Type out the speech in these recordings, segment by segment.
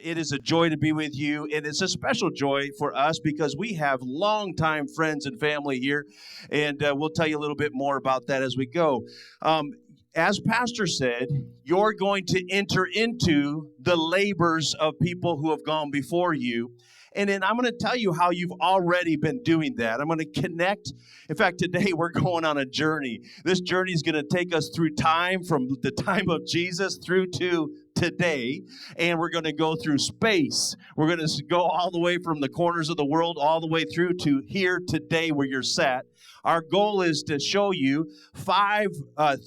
It is a joy to be with you, and it's a special joy for us because we have longtime friends and family here, and we'll tell you a little bit more about that as we go. As Pastor said, you're going to enter into the labors of people who have gone before you. And then I'm going to tell you how you've already been doing that. I'm going to connect. In fact, today we're going on a journey. This journey is going to take us through time, from the time of Jesus through to today, and we're going to go through space. We're going to go all the way from the corners of the world all the way through to here today where you're sat. Our goal is to show you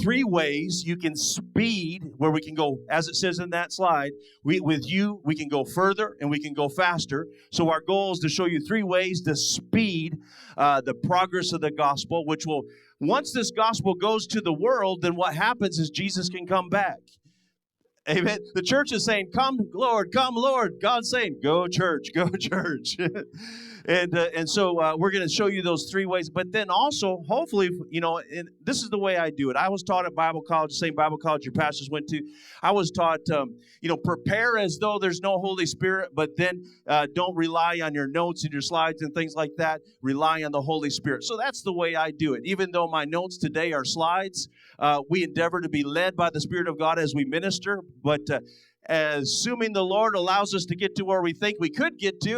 three ways you can speed, where we can go, as it says in that slide, we can go further and we can go faster. So our goal is to show you three ways to speed the progress of the gospel, which will, once this gospel goes to the world, then what happens is Jesus can come back. Amen. The church is saying, come, Lord, come, Lord. God's saying, go, church, go, church. And so we're going to show you those three ways. But then also, hopefully, and this is the way I do it. I was taught at Bible college, the same Bible college your pastors went to. I was taught, prepare as though there's no Holy Spirit, but then don't rely on your notes and your slides and things like that. Rely on the Holy Spirit. So that's the way I do it. Even though my notes today are slides, we endeavor to be led by the Spirit of God as we minister. But assuming the Lord allows us to get to where we think we could get to,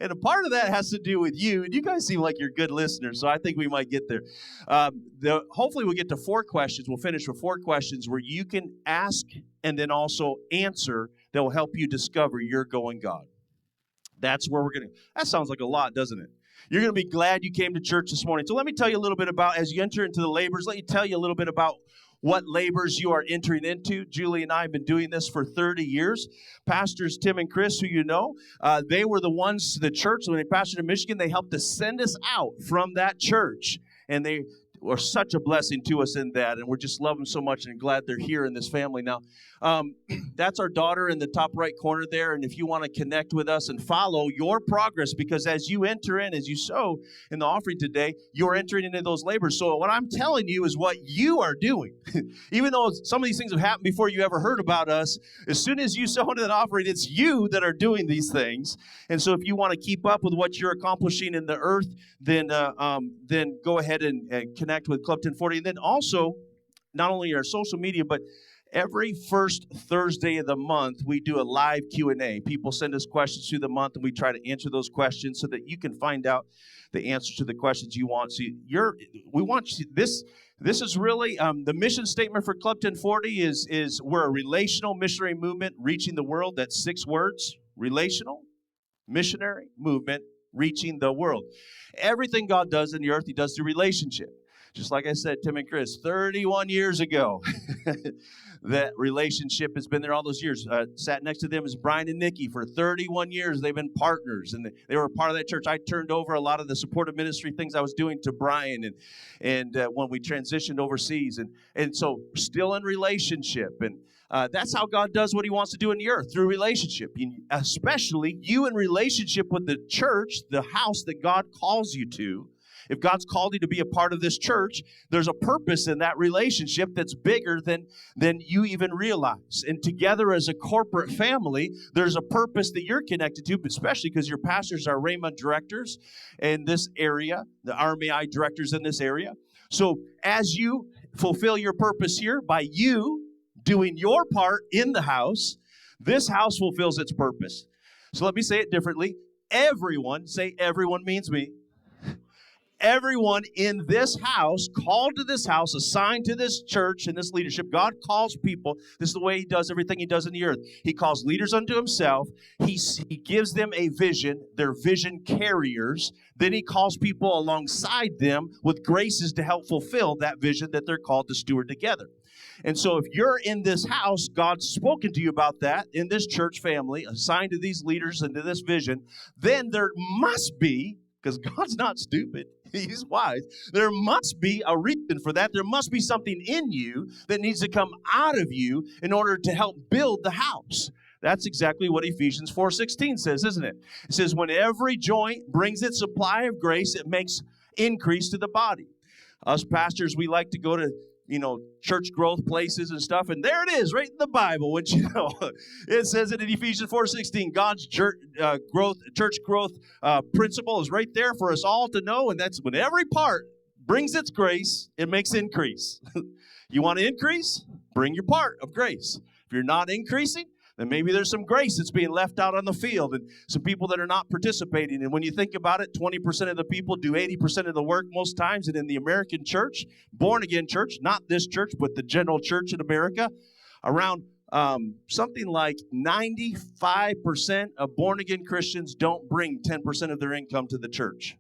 and a part of that has to do with you, and you guys seem like you're good listeners, so I think we might get there. Hopefully we'll get to 4 questions. We'll finish with 4 questions where you can ask and then also answer that will help you discover your going God. That's where we're going to. That sounds like a lot, doesn't it? You're going to be glad you came to church this morning. So let me tell you a little bit about, as you enter into the labors, let me tell you a little bit about what labors you are entering into. Julie and I have been doing this for 30 years. Pastors Tim and Chris, who you know, they were the ones, the church, when they pastored in Michigan, they helped to send us out from that church. And they were such a blessing to us in that. And we're just love them so much and glad they're here in this family now. That's our daughter in the top right corner there. And if you want to connect with us and follow your progress, because as you enter in, as you sow in the offering today, you're entering into those labors. So what I'm telling you is what you are doing. Even though some of these things have happened before you ever heard about us, as soon as you sow into that offering, it's you that are doing these things. And so if you want to keep up with what you're accomplishing in the earth, then go ahead and connect with Club 1040. And then also, not only our social media, but every first Thursday of the month, we do a live Q&A. People send us questions through the month, and we try to answer those questions so that you can find out the answers to the questions you want. So we want you, this is really the mission statement for Club 1040 is we're a relational missionary movement reaching the world. That's 6 words: relational, missionary movement, reaching the world. Everything God does in the earth, He does through relationship. Just like I said, Tim and Chris, 31 years ago, that relationship has been there all those years. Sat next to them is Brian and Nikki. For 31 years, they've been partners, and they were a part of that church. I turned over a lot of the supportive ministry things I was doing to Brian, and when we transitioned overseas, and so still in relationship, and that's how God does what He wants to do in the earth, through relationship, especially you in relationship with the church, the house that God calls you to. If God's called you to be a part of this church, there's a purpose in that relationship that's bigger than you even realize. And together as a corporate family, there's a purpose that you're connected to, especially because your pastors are Rev.Matt directors in this area, the RMAI directors in this area. So as you fulfill your purpose here, by you doing your part in the house, this house fulfills its purpose. So let me say it differently. Everyone, say everyone means me. Everyone in this house, called to this house, assigned to this church and this leadership, God calls people. This is the way He does everything He does in the earth. He calls leaders unto Himself. He gives them a vision. They're vision carriers. Then He calls people alongside them with graces to help fulfill that vision that they're called to steward together. And so if you're in this house, God's spoken to you about that in this church family, assigned to these leaders and to this vision, then there must be, because God's not stupid, He's wise. There must be a reason for that. There must be something in you that needs to come out of you in order to help build the house. That's exactly what Ephesians 4:16 says, isn't it? It says, when every joint brings its supply of grace, it makes increase to the body. Us pastors, we like to go to church growth places and stuff. And there it is, right in the Bible, which, it says it in Ephesians 4:16, God's church growth principle is right there for us all to know. And that's when every part brings its grace, it makes increase. You want to increase? Bring your part of grace. If you're not increasing, then maybe there's some grace that's being left out on the field and some people that are not participating. And when you think about it, 20% of the people do 80% of the work most times. And in the American church, born-again church, not this church, but the general church in America, around something like 95% of born-again Christians don't bring 10% of their income to the church.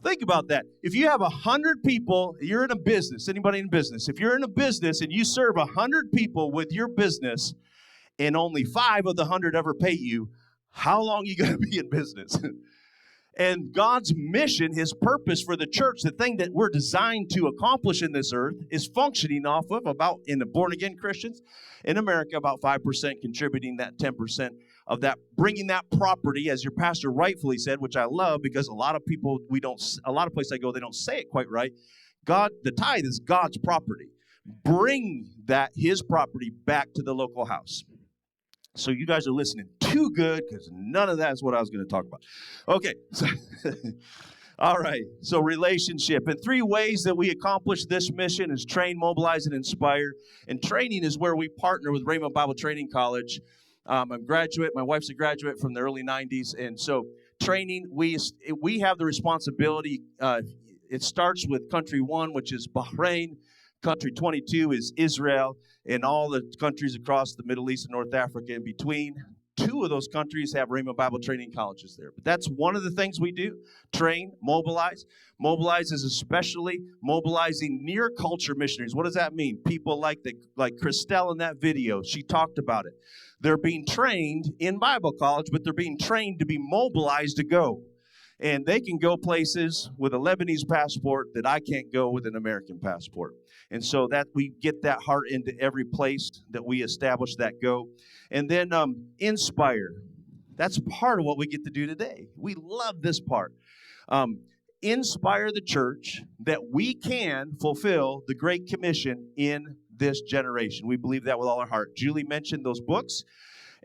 Think about that. If you have 100 people, you're in a business, anybody in business, if you're in a business and you serve 100 people with your business, and only 5 of the 100 ever pay you, how long are you going to be in business? And God's mission, His purpose for the church, the thing that we're designed to accomplish in this earth, is functioning off of about, in the born-again Christians in America, about 5% contributing that 10% of that, bringing that property, as your pastor rightfully said, which I love because a lot of people, a lot of places I go, they don't say it quite right. God, the tithe is God's property. Bring that, His property, back to the local house. So you guys are listening too good because none of that is what I was going to talk about. Okay. So, all right. So relationship. And 3 ways that we accomplish this mission is train, mobilize, and inspire. And training is where we partner with Rev.Matt Bible Training College. I'm a graduate. My wife's a graduate from the early 90s. And so training, we have the responsibility. It starts with country 1, which is Bahrain. Country 22 is Israel, and all the countries across the Middle East and North Africa in between. 2 of those countries have Rev.Matt Bible Training Colleges there. But that's one of the things we do, train, mobilize. Mobilize is especially mobilizing near culture missionaries. What does that mean? People like Christelle in that video, she talked about it. They're being trained in Bible college, but they're being trained to be mobilized to go. And they can go places with a Lebanese passport that I can't go with an American passport. And so that we get that heart into every place that we establish that go. And then inspire. That's part of what we get to do today. We love this part. Inspire the church that we can fulfill the Great Commission in this generation. We believe that with all our heart. Julie mentioned those books,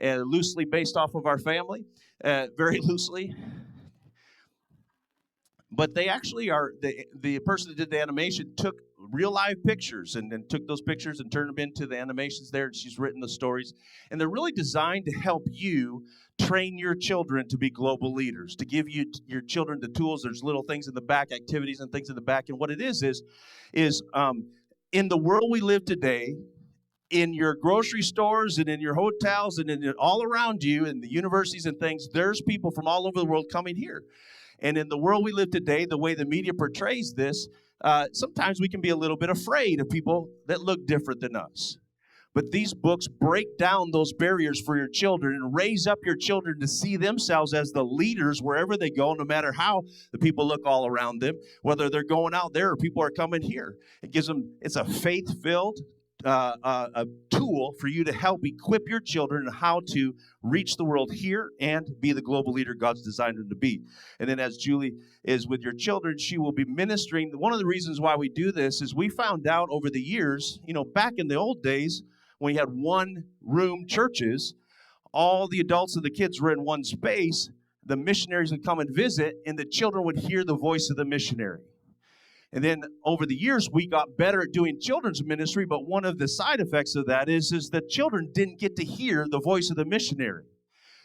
loosely based off of our family, very loosely. But they actually are, the person that did the animation took real live pictures and then took those pictures and turned them into the animations there. And she's written the stories. And they're really designed to help you train your children to be global leaders, to give you your children the tools. There's little things in the back, activities and things in the back. And what it is in the world we live today, in your grocery stores and in your hotels and in all around you in the universities and things, there's people from all over the world coming here. And in the world we live today, the way the media portrays this, sometimes we can be a little bit afraid of people that look different than us. But these books break down those barriers for your children and raise up your children to see themselves as the leaders wherever they go, no matter how the people look all around them, whether they're going out there or people are coming here. It gives them, it's a faith-filled a tool for you to help equip your children on how to reach the world here and be the global leader God's designed them to be. And then as Julie is with your children, she will be ministering. One of the reasons why we do this is we found out over the years, back in the old days when we had one-room churches, all the adults and the kids were in one space. The missionaries would come and visit, and the children would hear the voice of the missionary. And then over the years, we got better at doing children's ministry, but one of the side effects of that is that children didn't get to hear the voice of the missionary.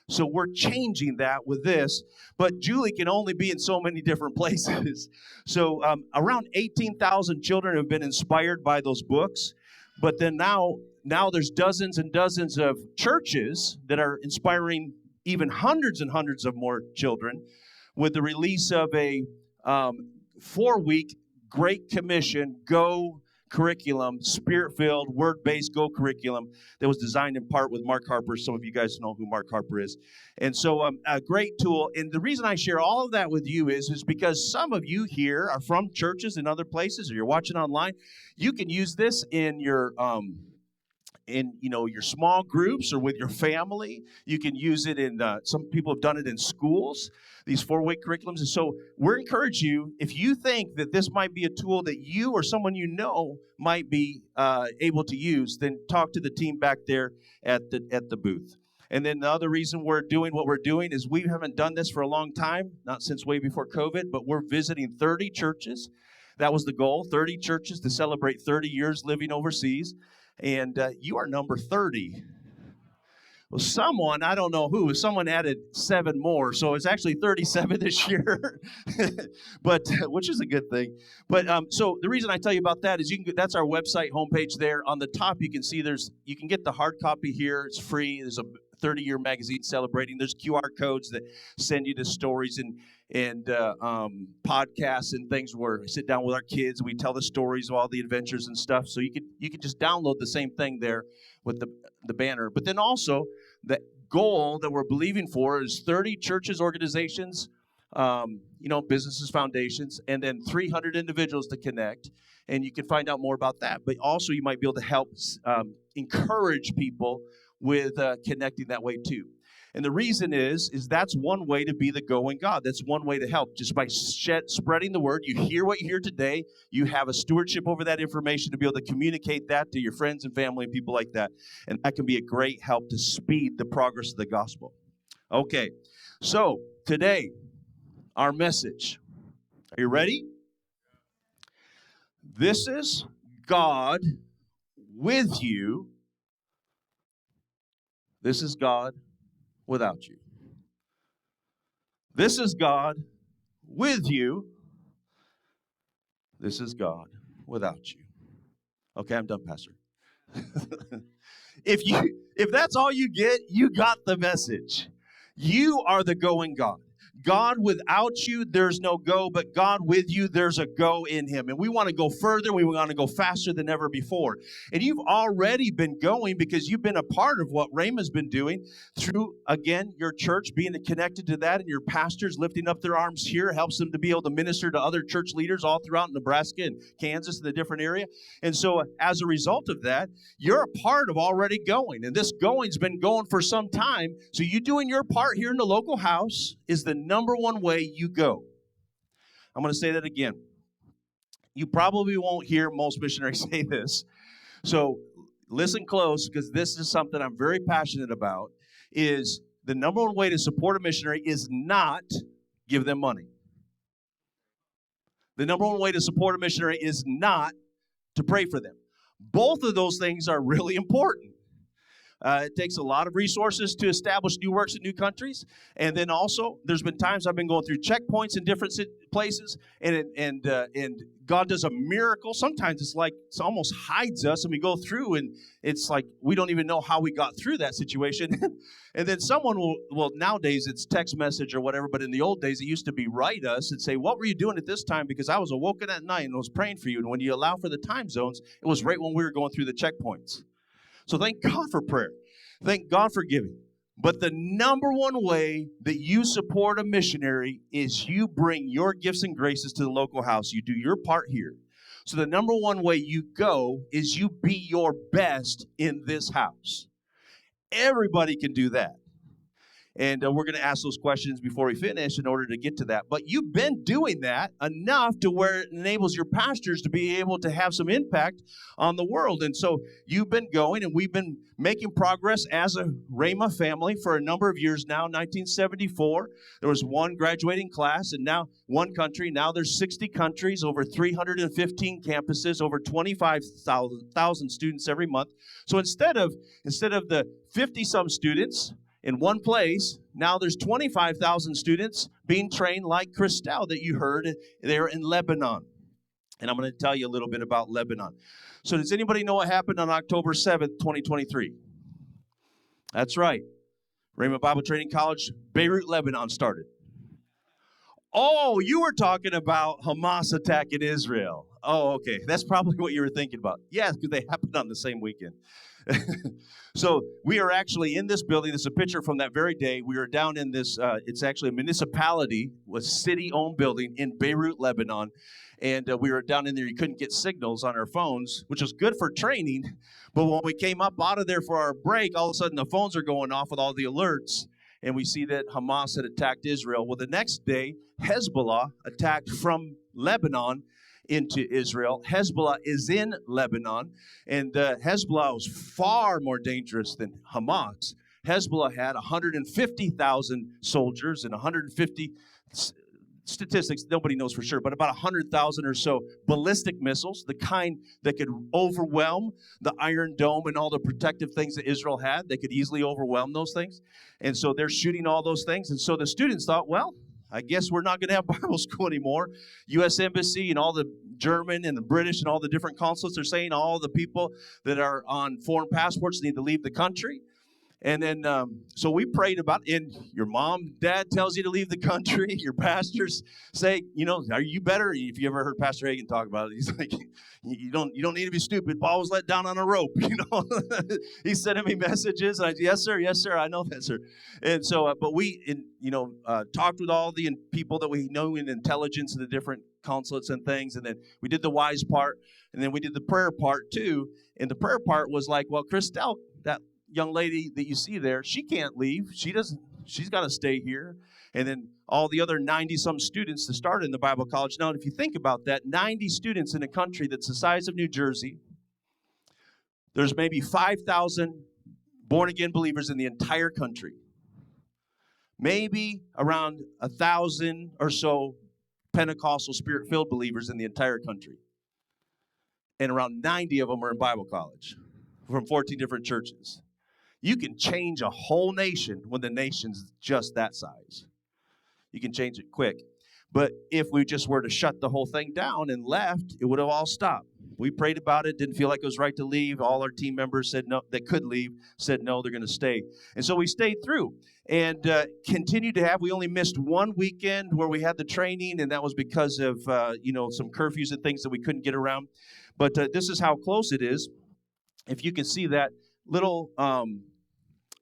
So we're changing that with this, but Julie can only be in so many different places. So around 18,000 children have been inspired by those books, but then now there's dozens and dozens of churches that are inspiring even hundreds and hundreds of more children with the release of a 4-week Great Commission Go curriculum, Spirit-filled, Word-based Go curriculum that was designed in part with Mark Harper. Some of you guys know who Mark Harper is. And so a great tool. And the reason I share all of that with you is because some of you here are from churches in other places or you're watching online. You can use this in your in your small groups or with your family. You can use it in some people have done it in schools, these 4-week curriculums. And so we're encouraging you, if you think that this might be a tool that you or someone might be able to use, then talk to the team back there at the booth. And then the other reason we're doing what we're doing is we haven't done this for a long time, not since way before COVID, but we're visiting 30 churches. That was the goal, 30 churches to celebrate 30 years living overseas. And you are number 30. Well, someone, I don't know who, someone added 7 more. So it's actually 37 this year, but which is a good thing. But so the reason I tell you about that is that's our website homepage there. On the top, you can see you can get the hard copy here. It's free. There's a 30-year magazine celebrating. There's QR codes that send you to stories and podcasts and things where I sit down with our kids and we tell the stories of all the adventures and stuff. So you could just download the same thing there with the banner. But then also the goal that we're believing for is 30 churches, organizations, businesses, foundations, and then 300 individuals to connect. And you can find out more about that. But also you might be able to help encourage people with connecting that way too. And the reason is that's one way to be the going God. That's one way to help, just by spreading the word. You hear what you hear today. You have a stewardship over that information to be able to communicate that to your friends and family and people like that. And that can be a great help to speed the progress of the gospel. Okay, so today, our message. Are you ready? This is God with you. This is God without you. This is God with you. This is God without you. Okay, I'm done, Pastor. If that's all you get, you got the message. You are the going God. God without you, there's no go, but God with you, there's a go in him. And we want to go further. We want to go faster than ever before. And you've already been going because you've been a part of what Rhema's been doing through, again, your church, being connected to that, and your pastors lifting up their arms here helps them to be able to minister to other church leaders all throughout Nebraska and Kansas and the different area. And so as a result of that, you're a part of already going. And this going's been going for some time. So you doing your part here in the local house is the number one way you go. I'm going to say that again. You probably won't hear most missionaries say this. So listen close, because this is something I'm very passionate about, is the number one way to support a missionary is not give them money. The number one way to support a missionary is not to pray for them. Both of those things are really important. It takes a lot of resources to establish new works in new countries. And then also, there's been times I've been going through checkpoints in different places, and God does a miracle. Sometimes it's like it almost hides us, and we go through, and it's like we don't even know how we got through that situation. And then someone will, nowadays it's text message or whatever, but in the old days it used to be write us and say, what were you doing at this time? Because I was awoken at night and was praying for you. And when you allow for the time zones, it was right when we were going through the checkpoints. So thank God for prayer. Thank God for giving. But the number one way that you support a missionary is you bring your gifts and graces to the local house. You do your part here. So the number one way you go is you be your best in this house. Everybody can do that. And we're going to ask those questions before we finish in order to get to that. But you've been doing that enough to where it enables your pastors to be able to have some impact on the world. And so you've been going, and we've been making progress as a Rhema family for a number of years now. 1974, there was one graduating class, and now one country. Now there's 60 countries, over 315 campuses, over 25,000 students every month. So instead of the 50-some students in one place, now there's 25,000 students being trained like Christelle that you heard there in Lebanon. And I'm going to tell you a little bit about Lebanon. So does anybody know what happened on October 7th, 2023? That's right. Rhema Bible Training College, Beirut, Lebanon started. Oh, you were talking about Hamas attack in Israel. Oh, okay. That's probably what you were thinking about. Yes, because they happened on the same weekend. So we are actually in this building. This is a picture from that very day. We are down in this, it's actually a municipality, a city-owned building in Beirut, Lebanon. And we were down in there. You couldn't get signals on our phones, which was good for training. But when we came up out of there for our break, all of a sudden the phones are going off with all the alerts. And we see that Hamas had attacked Israel. Well, the next day, Hezbollah attacked from Lebanon into Israel. Hezbollah is in Lebanon, and Hezbollah was far more dangerous than Hamas. Hezbollah had 150,000 soldiers and 150 statistics, nobody knows for sure, but about 100,000 or so ballistic missiles, the kind that could overwhelm the Iron Dome and all the protective things that Israel had. They could easily overwhelm those things. And so they're shooting all those things. And so the students thought, well, I guess we're not going to have Bible school anymore. U.S. Embassy and all the German and the British and all the different consulates are saying all the people that are on foreign passports need to leave the country. And then, so we prayed about it. And your mom, dad tells you to leave the country. Your pastors say, are you better? If you ever heard Pastor Hagen talk about it, he's like, you don't need to be stupid. Paul was let down on a rope, He's sending me messages. And yes, sir, I know that, sir. And so, but we, talked with all the people that we know in intelligence and the different consulates and things. And then we did the wise part. And then we did the prayer part, too. And the prayer part was like, well, Christelle, that young lady that you see there, she can't leave. She's got to stay here. And then all the other 90-some students that started in the Bible college. Now, if you think about that, 90 students in a country that's the size of New Jersey, there's maybe 5,000 born-again believers in the entire country. Maybe around 1,000 or so Pentecostal Spirit-filled believers in the entire country. And around 90 of them are in Bible college from 14 different churches. You can change a whole nation when the nation's just that size. You can change it quick. But if we just were to shut the whole thing down and left, it would have all stopped. We prayed about it, didn't feel like it was right to leave. All our team members said no, they could leave, said no, they're going to stay. And so we stayed through and continued to have, we only missed one weekend where we had the training, and that was because of, some curfews and things that we couldn't get around. But this is how close it is. If you can see that little,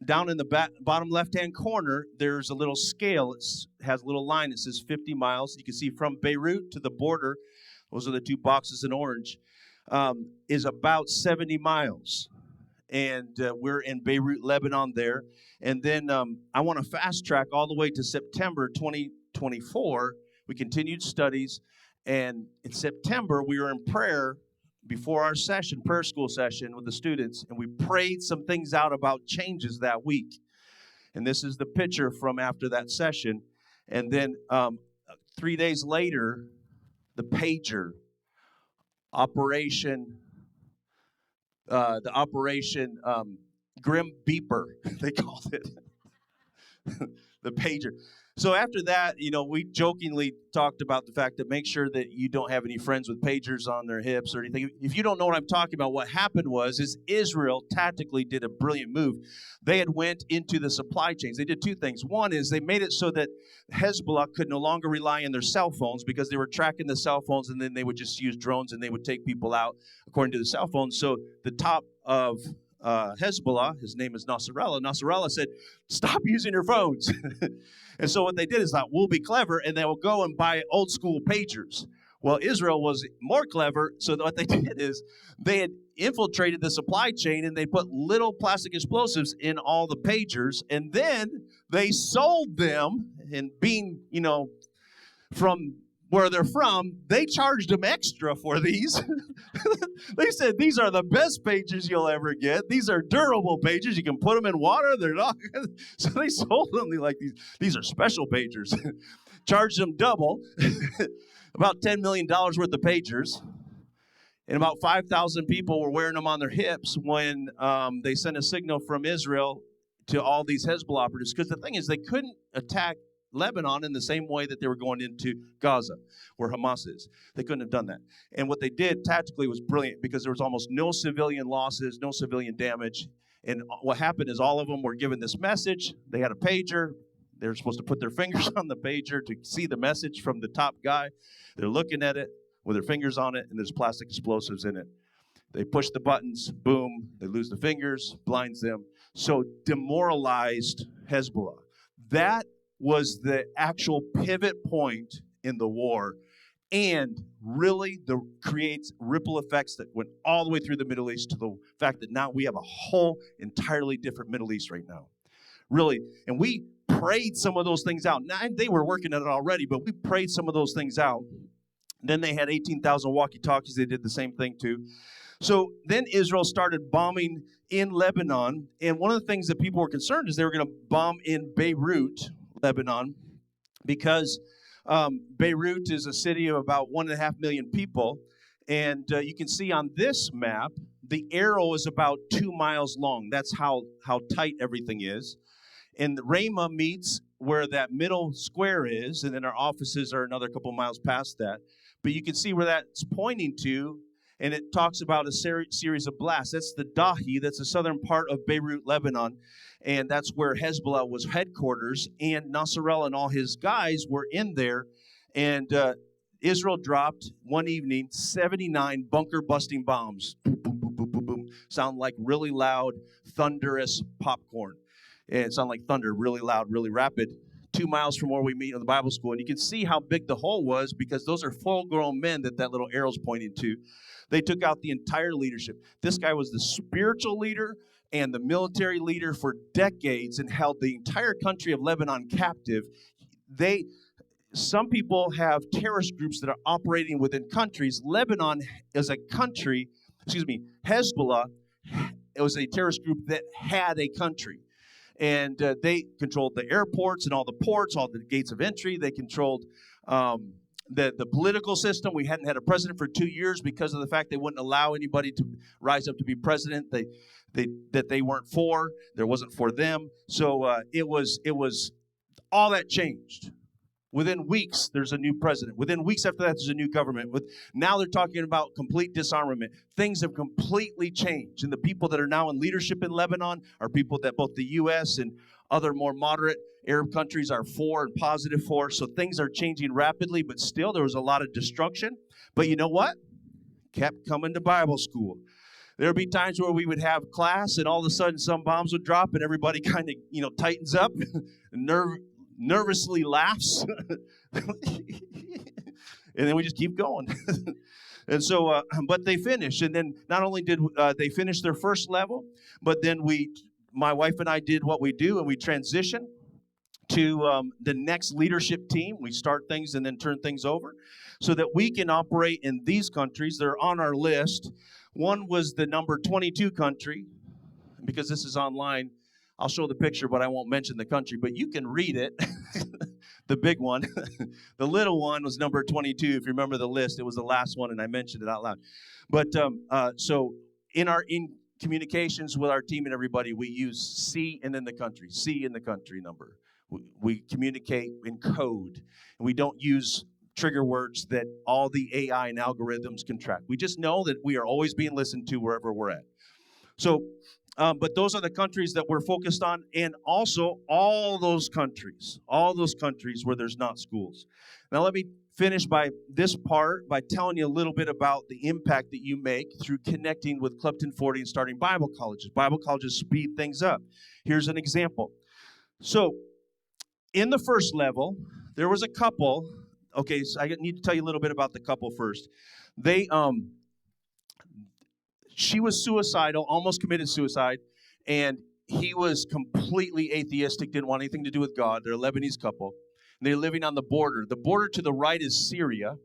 down in the bottom left-hand corner, there's a little scale. It has a little line that says 50 miles. You can see from Beirut to the border, those are the two boxes in orange, is about 70 miles. And we're in Beirut, Lebanon there. And then I want to fast track all the way to September 2024. We continued studies. And in September, we were in prayer before our prayer school session with the students, and we prayed some things out about changes that week. And this is the picture from after that session. And then 3 days later, the pager, Operation Grim Beeper, they called it. The pager. So after that, we jokingly talked about the fact that make sure that you don't have any friends with pagers on their hips or anything. If you don't know what I'm talking about, what happened is Israel tactically did a brilliant move. They had went into the supply chains. They did two things. One is they made it so that Hezbollah could no longer rely on their cell phones because they were tracking the cell phones, and then they would just use drones and they would take people out according to the cell phones. So the top of Hezbollah, his name is Nasrallah. Nasrallah said, stop using your phones. And so what they did is we'll be clever, and they will go and buy old school pagers. Well, Israel was more clever, so what they did is they had infiltrated the supply chain, and they put little plastic explosives in all the pagers, and then they sold them, and being, from where they're from, they charged them extra for these. They said, these are the best pages you'll ever get. These are durable pages. You can put them in water. They're not. So they sold them like these are special pagers. Charged them double, about $10 million worth of pagers. And about 5,000 people were wearing them on their hips when they sent a signal from Israel to all these Hezbollah operatives. Because the thing is, they couldn't attack Lebanon in the same way that they were going into Gaza, where Hamas is. They couldn't have done that. And what they did tactically was brilliant because there was almost no civilian losses, no civilian damage. And what happened is all of them were given this message. They had a pager. They were supposed to put their fingers on the pager to see the message from the top guy. They're looking at it with their fingers on it, and there's plastic explosives in it. They push the buttons, boom, they lose the fingers, blinds them. So demoralized Hezbollah. That was the actual pivot point in the war, and really creates ripple effects that went all the way through the Middle East to the fact that now we have a whole entirely different Middle East right now. Really, and we prayed some of those things out. Now, they were working at it already, but we prayed some of those things out. Then they had 18,000 walkie-talkies. They did the same thing too. So then Israel started bombing in Lebanon, and one of the things that people were concerned is they were going to bomb in Beirut, Lebanon, because Beirut is a city of about 1.5 million people, and you can see on this map, the arrow is about 2 miles long. That's how tight everything is. And Ramah meets where that middle square is, and then our offices are another couple miles past that. But you can see where that's pointing to, and it talks about a series of blasts. That's the Dahi, that's the southern part of Beirut, Lebanon, and that's where Hezbollah was headquarters, and Nasrallah and all his guys were in there, and Israel dropped one evening 79 bunker-busting bombs. Boom, boom, boom, boom, boom, boom. Sound like really loud, thunderous popcorn. And it sounded like thunder, really loud, really rapid. 2 miles from where we meet in the Bible school. And you can see how big the hole was because those are full-grown men that little arrow's pointing to. They took out the entire leadership. This guy was the spiritual leader and the military leader for decades and held the entire country of Lebanon captive. Some people have terrorist groups that are operating within countries. Lebanon is a country, Hezbollah, it was a terrorist group that had a country. And they controlled the airports and all the ports, all the gates of entry. They controlled the political system. We hadn't had a president for 2 years because of the fact they wouldn't allow anybody to rise up to be president. That they weren't for. There wasn't for them. So it was all that changed. Within weeks, there's a new president. Within weeks after that, there's a new government. Now they're talking about complete disarmament. Things have completely changed. And the people that are now in leadership in Lebanon are people that both the U.S. and other more moderate Arab countries are for and positive for. So things are changing rapidly, but still there was a lot of destruction. But you know what? Kept coming to Bible school. There would be times where we would have class and all of a sudden some bombs would drop and everybody kind of, tightens up, nervously laughs, and then we just keep going. And so, but they finished. And then not only did they finish their first level, but then my wife and I did what we do, and we transitioned to the next leadership team. We start things and then turn things over so that we can operate in these countries. They're on our list. One was the number 22 country. Because this is online, I'll show the picture, but I won't mention the country. But you can read it, the big one. The little one was number 22. If you remember the list, it was the last one, and I mentioned it out loud. But so in communications with our team and everybody, we use C and then the country. C in the country number. We communicate in code. And we don't use trigger words that all the AI and algorithms can track. We just know that we are always being listened to wherever we're at. So, but those are the countries that we're focused on, and also all those countries where there's not schools. Now, let me finish by this part by telling you a little bit about the impact that you make through connecting with Club 1040 and starting Bible colleges. Bible colleges speed things up. Here's an example. So, in the first level, there was a couple. Okay, so I need to tell you a little bit about the couple first. She was suicidal, almost committed suicide, and he was completely atheistic, didn't want anything to do with God. They're a Lebanese couple, and they're living on the border. The border to the right is Syria,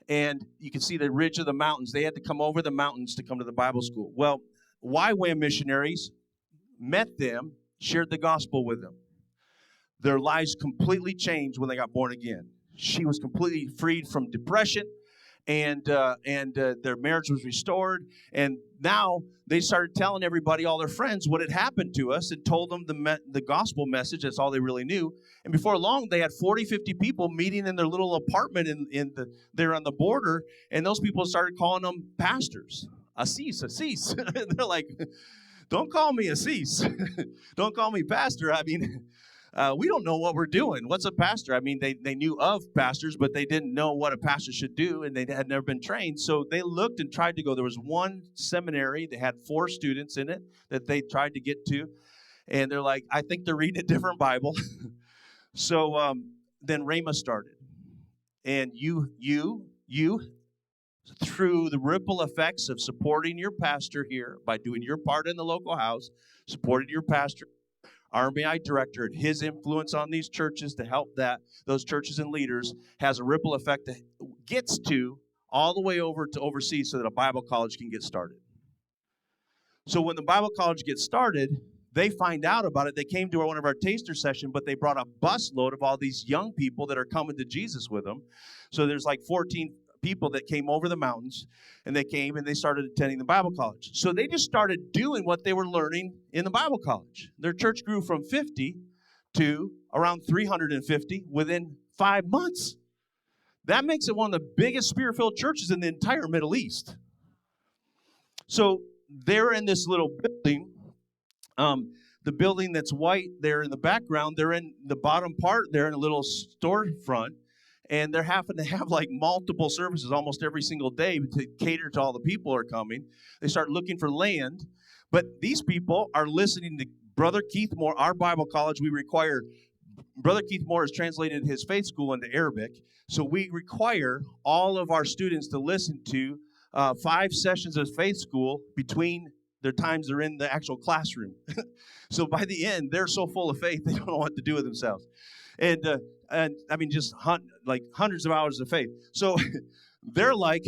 and you can see the ridge of the mountains. They had to come over the mountains to come to the Bible school. Well, YWAM missionaries met them, shared the gospel with them. Their lives completely changed when they got born again. She was completely freed from depression, and their marriage was restored. And now they started telling everybody, all their friends, what had happened to us, and told them the gospel message. That's all they really knew. And before long, they had 40, 50 people meeting in their little apartment there on the border, and those people started calling them pastors. Assis. They're like, don't call me Assis. Don't call me pastor. I mean, We don't know what we're doing. What's a pastor? I mean, they knew of pastors, but they didn't know what a pastor should do, and they had never been trained. So they looked and tried to go. There was one seminary that had 4 students in it that they tried to get to, and they're like, I think they're reading a different Bible. So then Rhema started, and you, through the ripple effects of supporting your pastor here by doing your part in the local house, supporting your pastor, RMI director, and his influence on these churches to help those churches and leaders has a ripple effect that gets to all the way over to overseas so that a Bible college can get started. So when the Bible college gets started, they find out about it. They came to one of our taster sessions, but they brought a busload of all these young people that are coming to Jesus with them. So there's like 14 people that came over the mountains, and they came and they started attending the Bible college. So they just started doing what they were learning in the Bible college. Their church grew from 50 to around 350 within 5 months. That makes it one of the biggest spirit-filled churches in the entire Middle East. So they're in this little building. The building that's white there in the background, they're in the bottom part, they're in a little storefront. And they're having to have like multiple services almost every single day to cater to all the people who are coming. They start looking for land. But these people are listening to Brother Keith Moore, our Bible college. We require, Brother Keith Moore has translated his faith school into Arabic. So we require all of our students to listen to 5 sessions of faith school between their times they're in the actual classroom. So by the end, they're so full of faith, they don't know what to do with themselves. And I mean, just like hundreds of hours of faith. So they're like,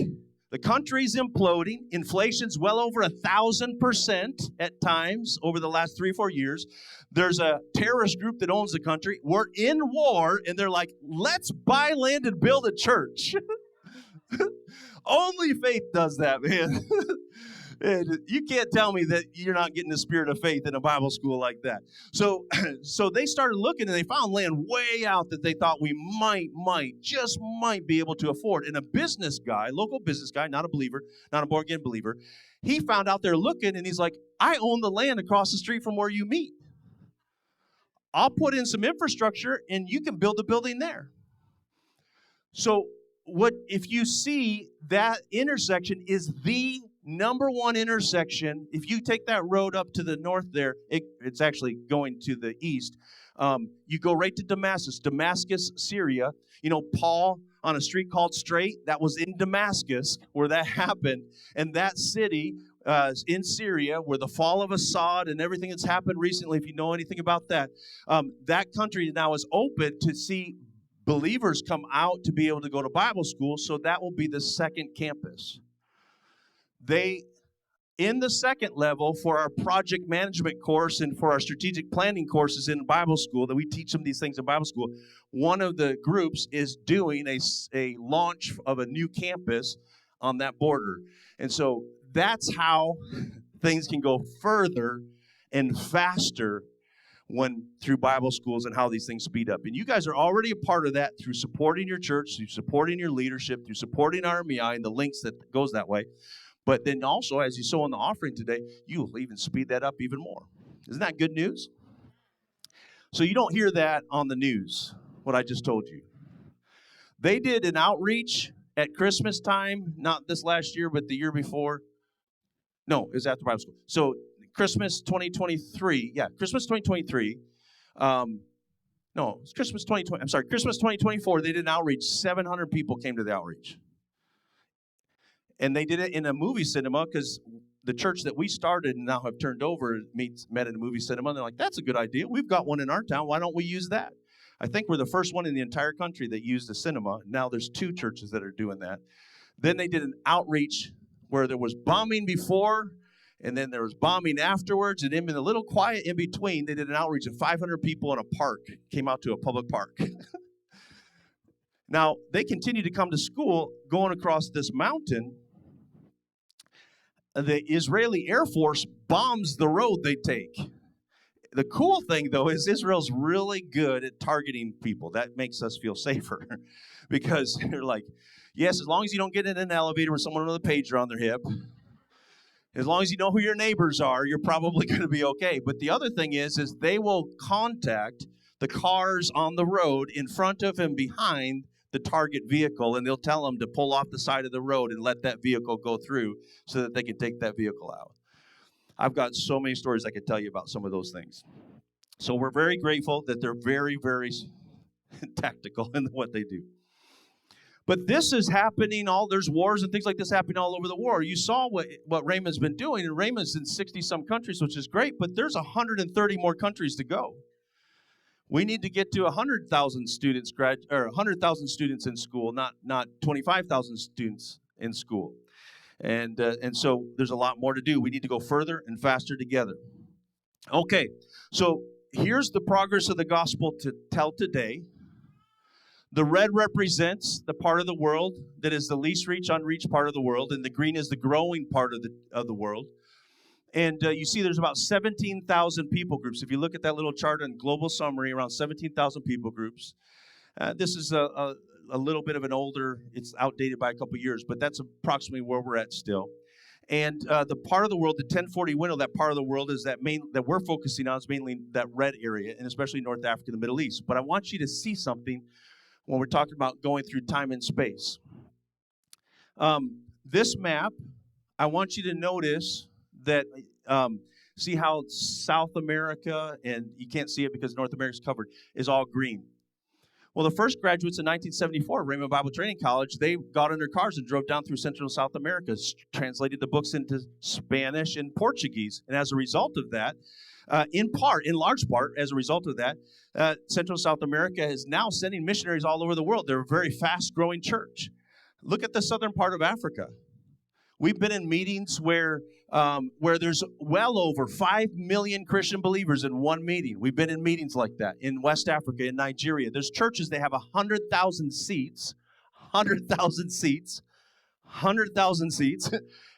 the country's imploding. Inflation's well over 1,000% at times over the last 3 or 4 years. There's a terrorist group that owns the country. We're in war, and they're like, let's buy land and build a church. Only faith does that, man. And you can't tell me that you're not getting the spirit of faith in a Bible school like that. So they started looking, and they found land way out that they thought we just might be able to afford. And a business guy, local business guy, not a believer, not a born-again believer, he found out there looking, and he's like, I own the land across the street from where you meet. I'll put in some infrastructure, and you can build a building there. So what if you see that intersection is the number one intersection. If you take that road up to the north there, it's actually going to the east. You go right to Damascus, Syria. You know, Paul on a street called Straight, that was in Damascus where that happened. And that city in Syria, where the fall of Assad and everything that's happened recently, if you know anything about that, that country now is open to see believers come out to be able to go to Bible school. So that will be the second campus. In the second level, for our project management course and for our strategic planning courses in Bible school, that we teach them these things in Bible school, one of the groups is doing a launch of a new campus on that border. And so that's how things can go further and faster through Bible schools and how these things speed up. And you guys are already a part of that through supporting your church, through supporting your leadership, through supporting RMEI and the links that goes that way. But then also, as you sow in the offering today, you'll even speed that up even more. Isn't that good news? So you don't hear that on the news, what I just told you. They did an outreach at Christmas time, not this last year, but the year before. No, it was after Bible school. So Christmas 2023. Yeah, Christmas 2023. No, it's Christmas 2020. I'm sorry, Christmas 2024. They did an outreach. 700 people came to the outreach. And they did it in a movie cinema because the church that we started and now have turned over met in a movie cinema. And they're like, that's a good idea. We've got one in our town. Why don't we use that? I think we're the first one in the entire country that used a cinema. Now there's 2 churches that are doing that. Then they did an outreach where there was bombing before, and then there was bombing afterwards. And in the little quiet in between, they did an outreach of 500 people in a park, came out to a public park. Now, they continue to come to school going across this mountain. The Israeli Air Force bombs the road they take. The cool thing, though, is Israel's really good at targeting people. That makes us feel safer because they're like, yes, as long as you don't get in an elevator with someone with a pager on their hip, as long as you know who your neighbors are, you're probably going to be okay. But the other thing is they will contact the cars on the road in front of and behind the target vehicle, and they'll tell them to pull off the side of the road and let that vehicle go through so that they can take that vehicle out. I've got so many stories I could tell you about some of those things. So we're very grateful that they're very, very tactical in what they do. But this is happening there's wars and things like this happening all over the world. You saw what Raymond's been doing, and Raymond's in 60-some countries, which is great, but there's 130 more countries to go. We need to get to 100,000 students, 100,000 students in school, not 25,000 students in school. And so there's a lot more to do. We need to go further and faster together. Okay, so here's the progress of the gospel to tell today. The red represents the part of the world that is the least reached, unreached part of the world, and the green is the growing part of the world. And you see there's about 17,000 people groups. If you look at that little chart on global summary, around 17,000 people groups. This is a little bit of an older, it's outdated by a couple years, but that's approximately where we're at still. And the part of the world, the 1040 window, that part of the world is that we're focusing on is mainly that red area, and especially North Africa and the Middle East. But I want you to see something when we're talking about going through time and space. This map, I want you to notice that, see how South America, and you can't see it because North America's covered, is all green. Well, the first graduates in 1974, Raymond Bible Training College, they got in their cars and drove down through Central South America, translated the books into Spanish and Portuguese. And as a result of that, in large part, as a result of that, Central South America is now sending missionaries all over the world. They're a very fast-growing church. Look at the southern part of Africa. We've been in meetings where there's well over 5 million Christian believers in one meeting. We've been in meetings like that in West Africa, in Nigeria. There's churches that have 100,000 seats, 100,000 seats, 100,000 seats,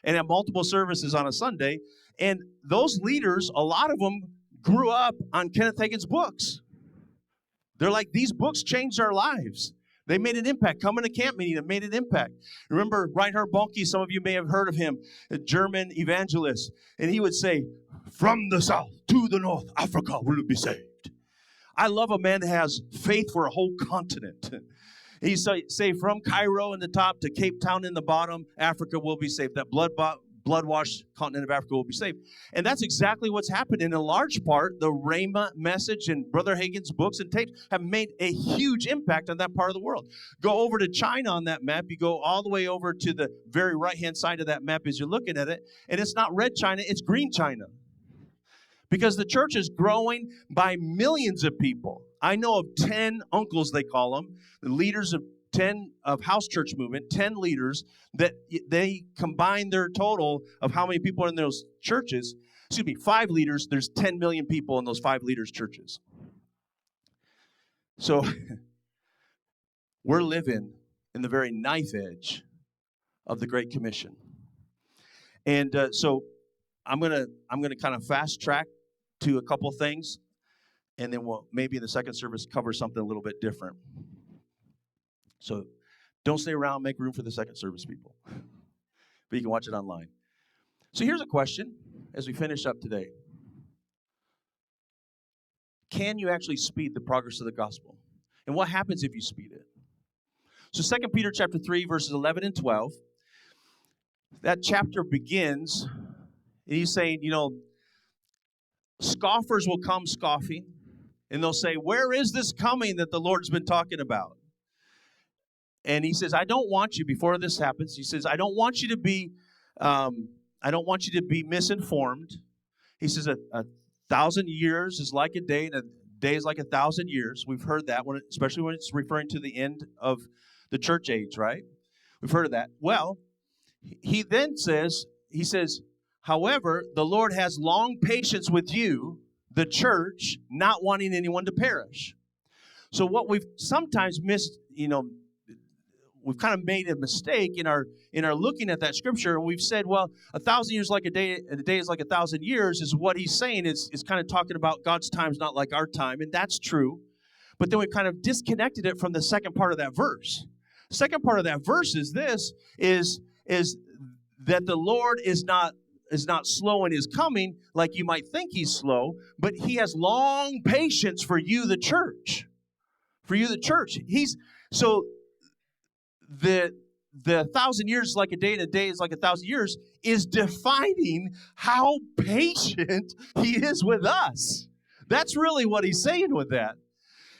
and have multiple services on a Sunday. And those leaders, a lot of them grew up on Kenneth Hagin's books. They're like, these books changed our lives. They made an impact. Coming to camp meeting, it made an impact. Remember Reinhard Bonnke, some of you may have heard of him, a German evangelist. And he would say, from the south to the north, Africa will be saved. I love a man that has faith for a whole continent. He say from Cairo in the top to Cape Town in the bottom, Africa will be saved. That blood-washed continent of Africa will be saved. And that's exactly what's happened. In a large part, the Rev.Matt message and Brother Hagin's books and tapes have made a huge impact on that part of the world. Go over to China on that map. You go all the way over to the very right-hand side of that map as you're looking at it. And it's not red China, it's green China. Because the church is growing by millions of people. I know of 10 uncles, they call them, the leaders of house church movement, 10 leaders that they combine their total of how many people are in those churches. 5 leaders, there's 10 million people in those 5 leaders' churches. So we're living in the very knife edge of the Great Commission. And so I'm gonna kind of fast track to a couple things, and then we'll maybe in the second service cover something a little bit different. So don't stay around, make room for the second service, people. But you can watch it online. So here's a question as we finish up today. Can you actually speed the progress of the gospel? And what happens if you speed it? So 2 Peter chapter 3, verses 11 and 12, that chapter begins, and he's saying, scoffers will come scoffing, and they'll say, where is this coming that the Lord's been talking about? And he says, I don't want you, before this happens, he says, I don't want you to be misinformed. He says, a 1,000 years is like a day, and a day is like 1,000 years. We've heard that, especially when it's referring to the end of the church age, right? We've heard of that. Well, he then says, however, the Lord has long patience with you, the church, not wanting anyone to perish. So what we've sometimes missed, we've kind of made a mistake in our looking at that scripture, and we've said, well, 1,000 years like a day, and a day is like 1,000 years, is what he's saying is kind of talking about God's time's not like our time, and that's true. But then we kind of disconnected it from the second part of that verse. The second part of that verse is this, is that the Lord is not is not slow in his coming like you might think he's slow, but he has long patience for you, the church. For you, the church. So the 1,000 years is like a day and a day is like 1,000 years is defining how patient he is with us. That's really what he's saying with that.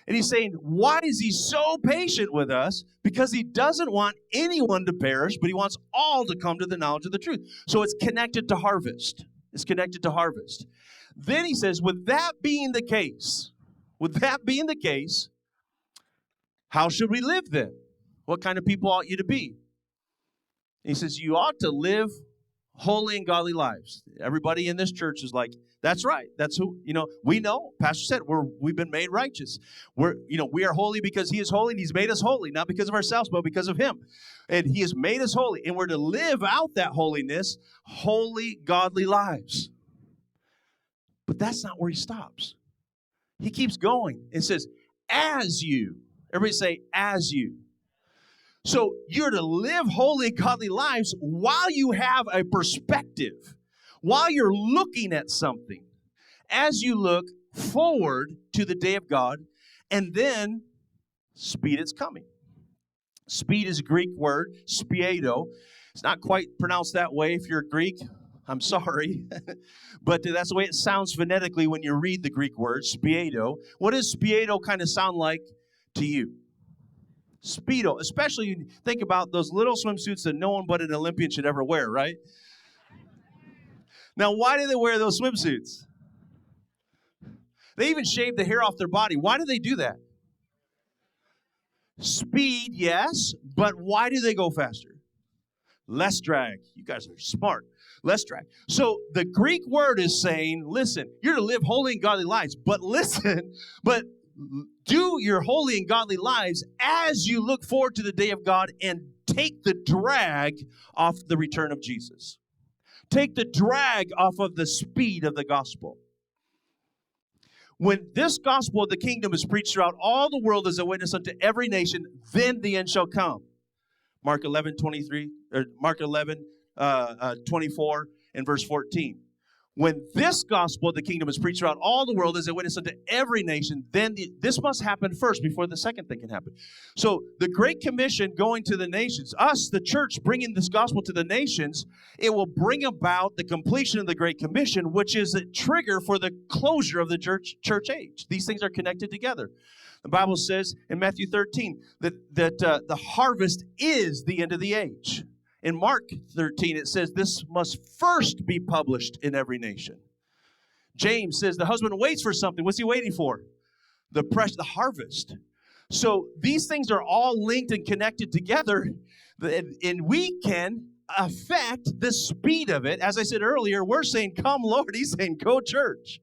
And he's saying, why is he so patient with us? Because he doesn't want anyone to perish, but he wants all to come to the knowledge of the truth. So it's connected to harvest. It's connected to harvest. Then he says, with that being the case, how should we live then? What kind of people ought you to be? And he says, you ought to live holy and godly lives. Everybody in this church is like, that's right. That's who, we know. Pastor said, we've been made righteous. We are holy because he is holy, and he's made us holy, not because of ourselves, but because of him. And he has made us holy, and we're to live out that holiness, holy, godly lives. But that's not where he stops. He keeps going. It says, as you. Everybody say, as you. So you're to live holy, godly lives while you have a perspective, while you're looking at something, as you look forward to the day of God, and then speed is coming. Speed is a Greek word, spiedo. It's not quite pronounced that way if you're Greek. I'm sorry. But that's the way it sounds phonetically when you read the Greek word, spiedo. What does spiedo kind of sound like to you? Speedo, especially you think about those little swimsuits that no one but an Olympian should ever wear, right? Now, why do they wear those swimsuits? They even shave the hair off their body. Why do they do that? Speed, yes, but why do they go faster? Less drag. You guys are smart. Less drag. So the Greek word is saying, listen, you're to live holy and godly lives, but do your holy and godly lives as you look forward to the day of God and take the drag off the return of Jesus. Take the drag off of the speed of the gospel. When this gospel of the kingdom is preached throughout all the world as a witness unto every nation, then the end shall come. Mark 11:24 and verse 14. When this gospel of the kingdom is preached throughout all the world as a witness unto every nation, then this must happen first before the second thing can happen. So the Great Commission going to the nations, us, the church, bringing this gospel to the nations, it will bring about the completion of the Great Commission, which is a trigger for the closure of the church age. These things are connected together. The Bible says in Matthew 13 that the harvest is the end of the age. In Mark 13, it says this must first be published in every nation. James says the husband waits for something. What's he waiting for? The harvest. So these things are all linked and connected together, and we can affect the speed of it. As I said earlier, we're saying, come Lord. He's saying, go church.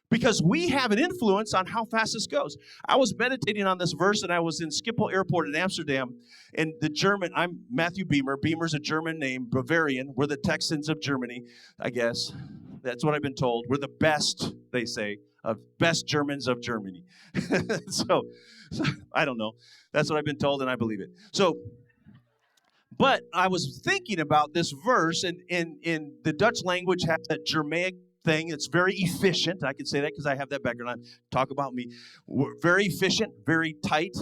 Because we have an influence on how fast this goes. I was meditating on this verse, and I was in Schiphol Airport in Amsterdam, and I'm Matthew Beemer. Beemer's a German name, Bavarian. We're the Texans of Germany, I guess. That's what I've been told. We're the best, they say, of best Germans of Germany. so I don't know. That's what I've been told, and I believe it. But I was thinking about this verse, and in the Dutch language has that Germanic thing. It's very efficient. I can say that because I have that background. Talk about me. We're very efficient, very tight.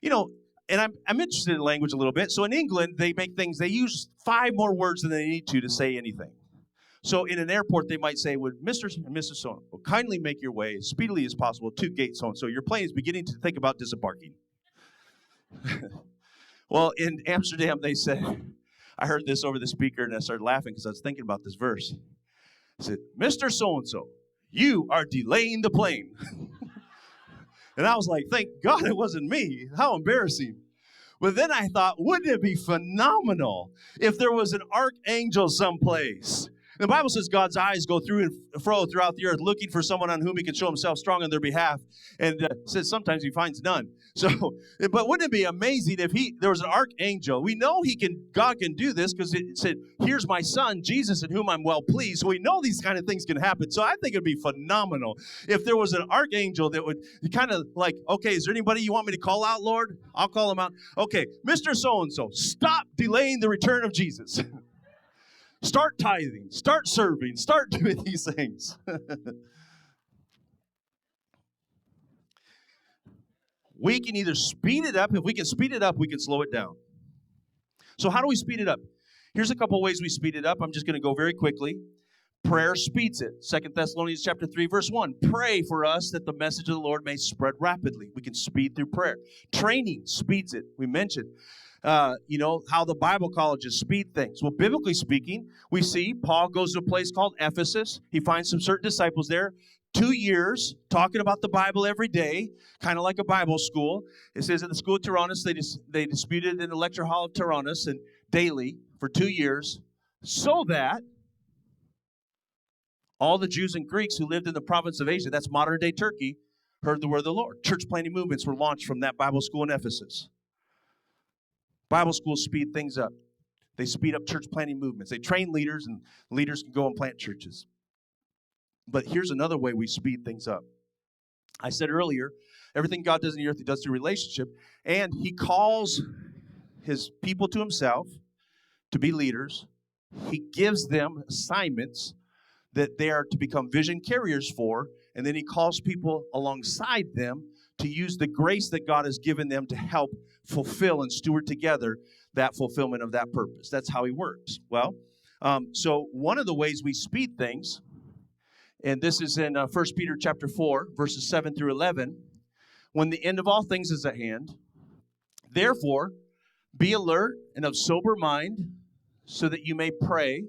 And I'm interested in language a little bit. So in England, they use 5 more words than they need to say anything. So in an airport, they might say, would Mr. and Mrs. So kindly make your way as speedily as possible to gate so-and-so. Your plane is beginning to think about disembarking. Well, in Amsterdam, they said, I heard this over the speaker, and I started laughing because I was thinking about this verse. He said, Mr. So-and-so, you are delaying the plane. And I was like, thank God it wasn't me. How embarrassing. But then I thought, wouldn't it be phenomenal if there was an archangel someplace? The Bible says God's eyes go through and fro throughout the earth looking for someone on whom he can show himself strong on their behalf. And says sometimes he finds none. But wouldn't it be amazing if there was an archangel? We know God can do this because it said, here's my son, Jesus, in whom I'm well pleased. So we know these kind of things can happen. So I think it'd be phenomenal if there was an archangel that would kind of like, okay, is there anybody you want me to call out, Lord? I'll call him out. Okay, Mr. So-and-so, stop delaying the return of Jesus. Start tithing, start serving, start doing these things. We can either speed it up. If we can speed it up, we can slow it down. So how do we speed it up? Here's a couple ways we speed it up. I'm just going to go very quickly. Prayer speeds it. 2 Thessalonians chapter 3, verse 1. Pray for us that the message of the Lord may spread rapidly. We can speed through prayer. Training speeds it. We mentioned, how the Bible colleges speed things. Well, biblically speaking, we see Paul goes to a place called Ephesus. He finds some certain disciples there. 2 years talking about the Bible every day, kind of like a Bible school. It says at the school of Tyrannus, they disputed in the lecture hall of Tyrannus and daily for 2 years, so that all the Jews and Greeks who lived in the province of Asia, that's modern-day Turkey, heard the word of the Lord. Church planting movements were launched from that Bible school in Ephesus. Bible schools speed things up. They speed up church planting movements. They train leaders, and leaders can go and plant churches. But here's another way we speed things up. I said earlier, everything God does in the earth, He does through relationship, and He calls His people to Himself to be leaders. He gives them assignments that they are to become vision carriers for, and then He calls people alongside them to use the grace that God has given them to help fulfill and steward together that fulfillment of that purpose. That's how He works. Well, so one of the ways we speed things, and this is in 1 Peter chapter 4, verses 7 through 11, when the end of all things is at hand, therefore, be alert and of sober mind, so that you may pray.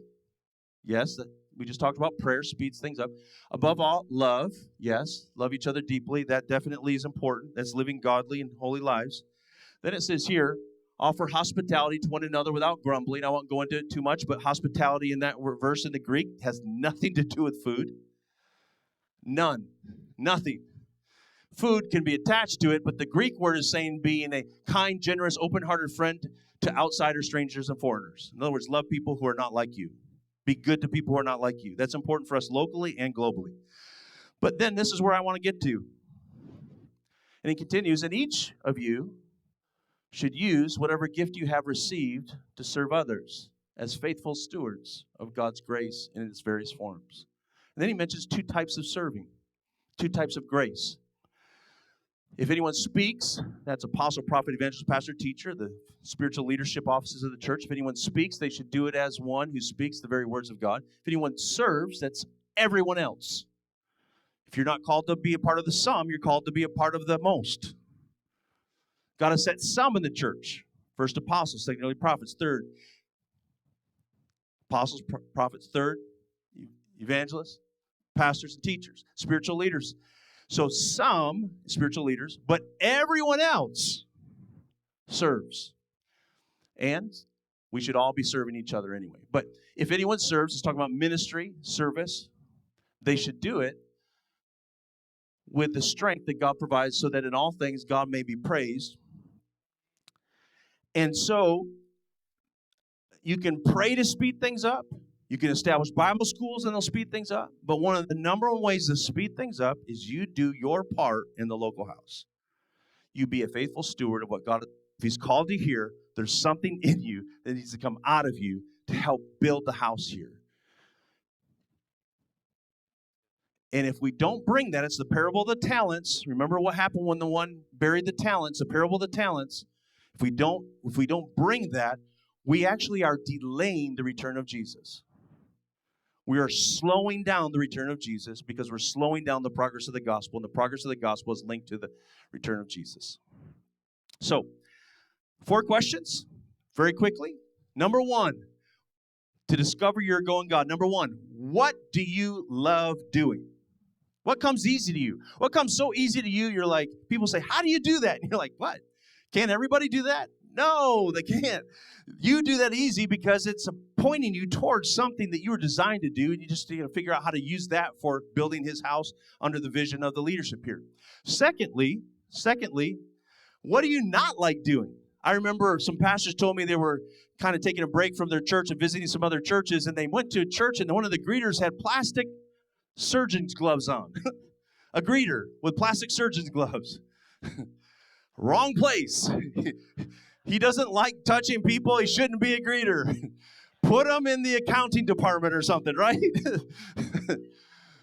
Yes, we just talked about prayer speeds things up. Above all, love. Yes, love each other deeply. That definitely is important. That's living godly and holy lives. Then it says here, offer hospitality to one another without grumbling. I won't go into it too much, but hospitality in that verse in the Greek has nothing to do with food. None. Nothing. Food can be attached to it, but the Greek word is saying being a kind, generous, open-hearted friend to outsiders, strangers, and foreigners. In other words, love people who are not like you. Be good to people who are not like you. That's important for us locally and globally. But then this is where I want to get to. And he continues, and each of you should use whatever gift you have received to serve others as faithful stewards of God's grace in its various forms. And then he mentions 2 types of serving, 2 types of grace. If anyone speaks, that's apostle, prophet, evangelist, pastor, teacher, the spiritual leadership offices of the church. If anyone speaks, they should do it as one who speaks the very words of God. If anyone serves, that's everyone else. If you're not called to be a part of the some, you're called to be a part of the most. God has set some in the church. First apostles, second early prophets, third apostles, prophets, third evangelists, pastors, and teachers, spiritual leaders. So some spiritual leaders, but everyone else serves. And we should all be serving each other anyway. But if anyone serves, let's talk about ministry, service. They should do it with the strength that God provides so that in all things God may be praised. And so you can pray to speed things up. You can establish Bible schools and they'll speed things up. But one of the number one ways to speed things up is you do your part in the local house. You be a faithful steward of what God, if He's called you here, there's something in you that needs to come out of you to help build the house here. And if we don't bring that, it's the parable of the talents. Remember what happened when the one buried the talents, the parable of the talents. If we don't bring that, we actually are delaying the return of Jesus. We are slowing down the return of Jesus because we're slowing down the progress of the gospel, and the progress of the gospel is linked to the return of Jesus. So, 4 questions, very quickly. Number 1, to discover your going God. Number 1, what do you love doing? What comes easy to you? What comes so easy to you, you're like, people say, how do you do that? And you're like, what? Can't everybody do that? No, they can't. You do that easy because it's pointing you towards something that you were designed to do, and you just figure out how to use that for building His house under the vision of the leadership here. Secondly, what do you not like doing? I remember some pastors told me they were kind of taking a break from their church and visiting some other churches, and they went to a church, and one of the greeters had plastic surgeon's gloves on. A greeter with plastic surgeon's gloves. Wrong place. He doesn't like touching people. He shouldn't be a greeter. Put them in the accounting department or something, right?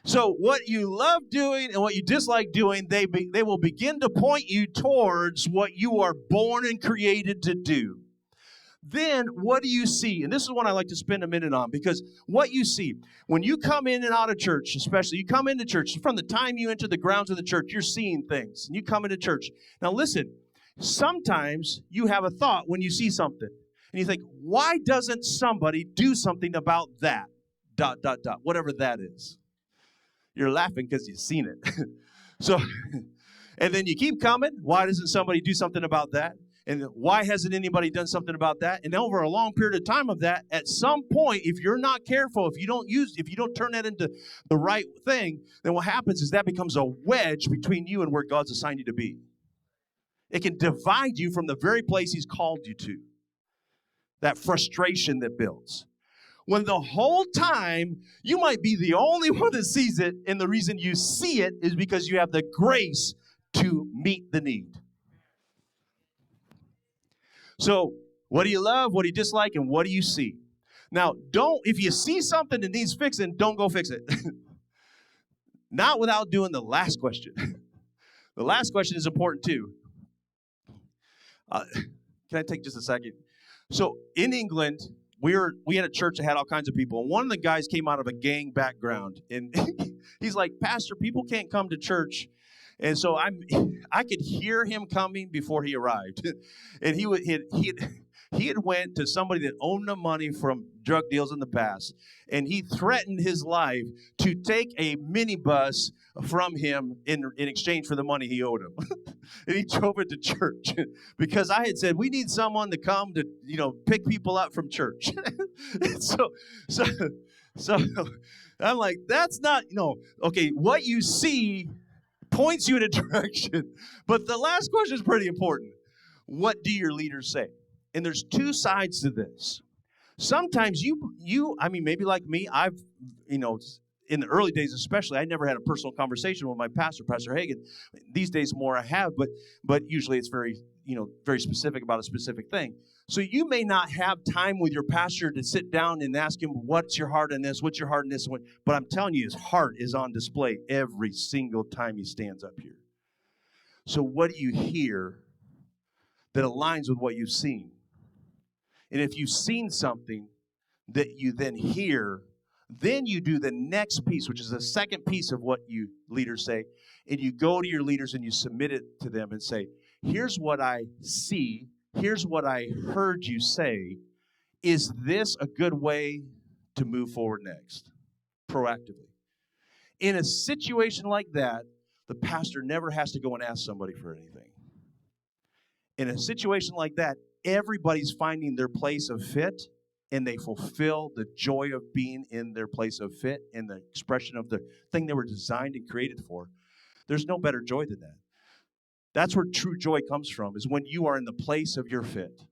So what you love doing and what you dislike doing, they will begin to point you towards what you are born and created to do. Then what do you see? And this is what I like to spend a minute on, because what you see when you come in and out of church, especially you come into church, from the time you enter the grounds of the church, you're seeing things. And you come into church. Now listen, sometimes you have a thought when you see something. And you think, why doesn't somebody do something about that? ... Whatever that is. You're laughing because you've seen it. So, and then you keep coming. Why doesn't somebody do something about that? And why hasn't anybody done something about that? And over a long period of time of that, at some point, if you're not careful, if you don't turn that into the right thing, then what happens is that becomes a wedge between you and where God's assigned you to be. It can divide you from the very place He's called you to. That frustration that builds. When the whole time, you might be the only one that sees it, and the reason you see it is because you have the grace to meet the need. So, what do you love, what do you dislike, and what do you see? Now, if you see something that needs fixing, don't go fix it. Not without doing the last question. The last question is important too. Can I take just a second? So, in England, we had a church that had all kinds of people, and one of the guys came out of a gang background, and he's like, "Pastor, people can't come to church." And so I could hear him coming before he arrived, and he had went to somebody that owned the money from drug deals in the past, and he threatened his life to take a minibus from him in exchange for the money he owed him. And he drove it to church because I had said, we need someone to come to, pick people up from church. so I'm like, that's not, okay, what you see points you in a direction. But the last question is pretty important. What do your leaders say? And there's two sides to this. Sometimes maybe like me, I've, in the early days especially, I never had a personal conversation with my pastor, Pastor Hagen. These days more I have, but usually it's very specific about a specific thing. So you may not have time with your pastor to sit down and ask him, what's your heart in this? What's your heart in this one? But I'm telling you, his heart is on display every single time he stands up here. So what do you hear that aligns with what you've seen? And if you've seen something that you then hear, then you do the next piece, which is the second piece of what you leaders say, and you go to your leaders and you submit it to them and say, here's what I see, here's what I heard you say. Is this a good way to move forward next? Proactively. In a situation like that, the pastor never has to go and ask somebody for anything. In a situation like that, everybody's finding their place of fit, and they fulfill the joy of being in their place of fit and the expression of the thing they were designed and created for. There's no better joy than that. That's where true joy comes from, is when you are in the place of your fit.